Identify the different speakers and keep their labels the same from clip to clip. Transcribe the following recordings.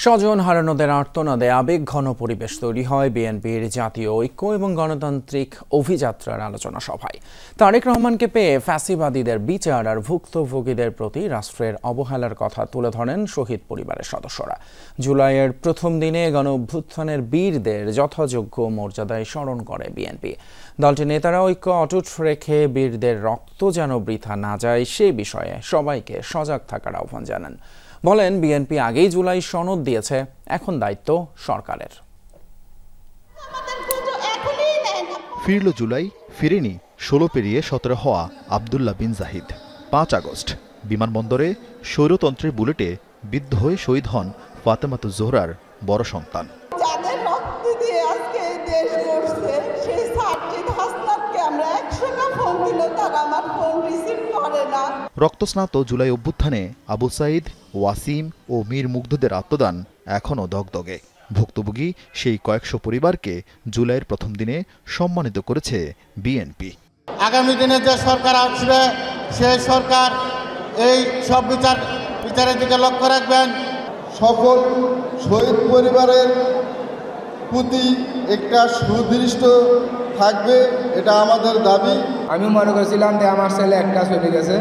Speaker 1: স্বজন হারানোদের আর্তনাদে আবেগঘন পরিবেশ তৈরি হয় বিএনপির জাতীয় ঐক্য এবং গণতান্ত্রিক অভিযাত্রার আলোচনা সভায়। তারেক রহমানকে পেয়ে ফ্যাসিবাদীদের বিচার আর ভুক্তভোগীদের প্রতি রাষ্ট্রের অবহেলার কথা তুলে ধরেন শহীদ পরিবারের সদস্যরা। জুলাইয়ের প্রথম দিনে গণঅভ্যুত্থানের বীরদের যথাযোগ্য মর্যাদায় স্মরণ করে বিএনপি। দলটির নেতারা ঐক্য অটুট রেখে বীরদের রক্ত যেন বৃথা না যায় সে বিষয়ে সবাইকে সজাগ থাকার আহ্বান জানান। বলেন, বিএনপি আগেই জুলাই সনদ দিয়েছে, এখন দায়িত্ব সরকারের।
Speaker 2: ফিরল জুলাই, ফিরেনি ১৬ পেরিয়ে ১৭ হওয়া আবদুল্লাহ বিন জাহিদ। ৫ আগস্ট বিমানবন্দরে স্বৈরতন্ত্রের বুলেটে বিদ্ধ হয়ে শহীদ হন ফাতেমাতুজ জোহরার বড় সন্তান। রক্তস্নাত জুলাই অভ্যুত্থানে আবু সাইদ, ওয়াসিম ও মীর মুগ্ধদের আত্মদান এখনও দগদগে। ভুক্তভোগী সেই কয়েকশো পরিবারকে জুলাইয়ের প্রথম দিনে সম্মানিত করেছে বিএনপি।
Speaker 3: আগামী দিনে যে সরকার আসবে সেই সরকার এই সব বিচারের দিকে লক্ষ্য রাখবেন।
Speaker 4: সকল শহীদ পরিবারের প্রতি একটা সুদৃষ্ট থাকবে, এটা আমাদের দাবি।
Speaker 5: আমি মনে করেছিলাম যে আমার ছেলে একটা চলে গেছে,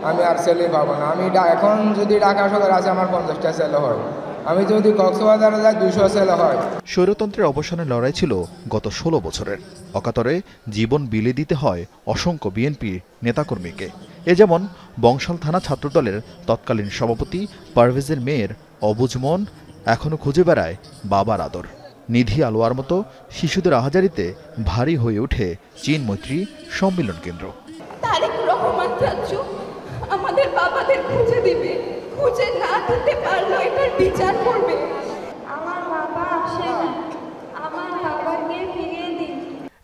Speaker 5: আমি আর ছেলে পাবো না। আমি এখন যদি ঢাকা শহরে আছে আমার 50টা ছেলে হয়, আমি যদি কক্সবাজারে যাই 200 ছেলে হয়।
Speaker 2: স্বৈরতন্ত্রের অবসানের লড়াই ছিল গত 16 বছরের। অকাতরে জীবন বিলে দিতে হয় অসংখ্য বিএনপি নেতাকর্মীকে। এ যেমন বংশাল থানা ছাত্রদলের তৎকালীন সভাপতি পারভেজের মেয়ের অবুঝ মন এখনও খুঁজে বেড়ায় বাবার আদর। নিধি আলোয়ার মতো শিশুদের আহাজারিতে ভারী হয়ে ওঠে চীন মৈত্রী সম্মেলন কেন্দ্র।
Speaker 6: তারেক রহমান চাচু আমাদের বাবাদের খুঁজে দিবে, খুঁজে না দিতে পারলো এটার বিচার করবে।
Speaker 7: আমার বাবা আসে না, আমার বাবাকে ফিরিয়ে দিন।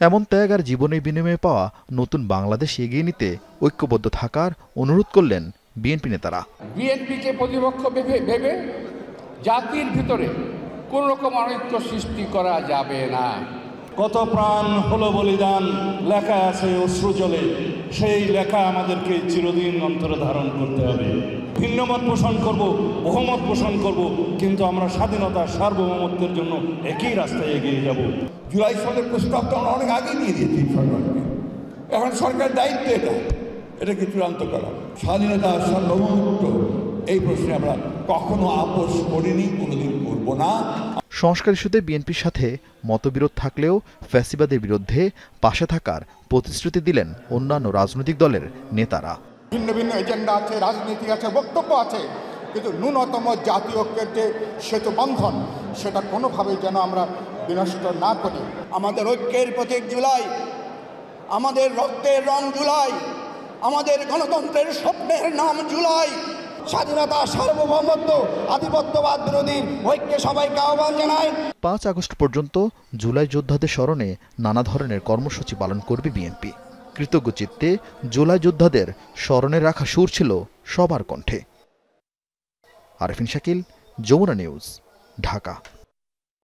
Speaker 2: এমন ত্যাগ আর জীবনের বিনিময়ে পাওয়া নতুন বাংলাদেশ এগিয়ে নিতে ঐক্যবদ্ধ থাকার অনুরোধ করলেন বিএনপি নেতারা।
Speaker 8: বিএনপিকে প্রতিপক্ষ ভেবে জাতির ভিতরে কোন রকম অনৈক্য সৃষ্টি করা যাবে না।
Speaker 9: কত প্রাণ হলো বলিদান লেখা আছে অশ্রু জলে, সেই লেখা আমাদেরকে চিরদিন অন্তরে ধারণ করতে হবে। ভিন্নমত পোষণ করব, বহুমত পোষণ করব, কিন্তু আমরা স্বাধীনতা সার্বভৌমত্বের জন্য একই রাস্তায় এগিয়ে যাব।
Speaker 10: জুলাই সনের প্রস্তাব তো আমরা অনেক আগে দিয়ে দিয়েছি সরকারকে। এখন সরকারের দায়িত্ব এটাকে চূড়ান্ত করা। স্বাধীনতা সার্বভৌমত্ব এই প্রশ্নে আমরা কখনো আপোষ করিনি, কোনোদিন করব না।
Speaker 2: সংস্কার ইস্যুতে বিএনপির সাথে মতবিরোধ থাকলেও ফ্যাসিবাদের বিরুদ্ধে পাশে থাকার প্রতিশ্রুতি দিলেন অন্যান্য রাজনৈতিক দলের নেতারা।
Speaker 3: ভিন্ন ভিন্ন এজেন্ডা আছে, রাজনীতি আছে, বক্তব্য আছে, কিন্তু ন্যূনতম জাতীয় ঐক্যের যে সেতু বন্ধন সেটা কোনোভাবেই যেন আমরা বিনষ্ট না করি।
Speaker 11: আমাদের ঐক্যের প্রতীক জুলাই, আমাদের রক্তের রং জুলাই, আমাদের গণতন্ত্রের স্বপ্নের নাম জুলাই। স্বাধীনতা সার্বভৌমত্ব আধিপত্যবাদ বিরোধী ঐক্যে সবাইকে আহ্বান জানায়।
Speaker 2: 5 আগস্ট পর্যন্ত জুলাই যোদ্ধাদের স্মরণে নানা ধরনের কর্মসূচি পালন করবে বিএনপি। কৃতজ্ঞ চিত্তে জুলাই যোদ্ধাদের স্মরণে রাখা সুর ছিল সবার কণ্ঠে। আরেফিন শাকিল, যমুনা নিউজ, ঢাকা।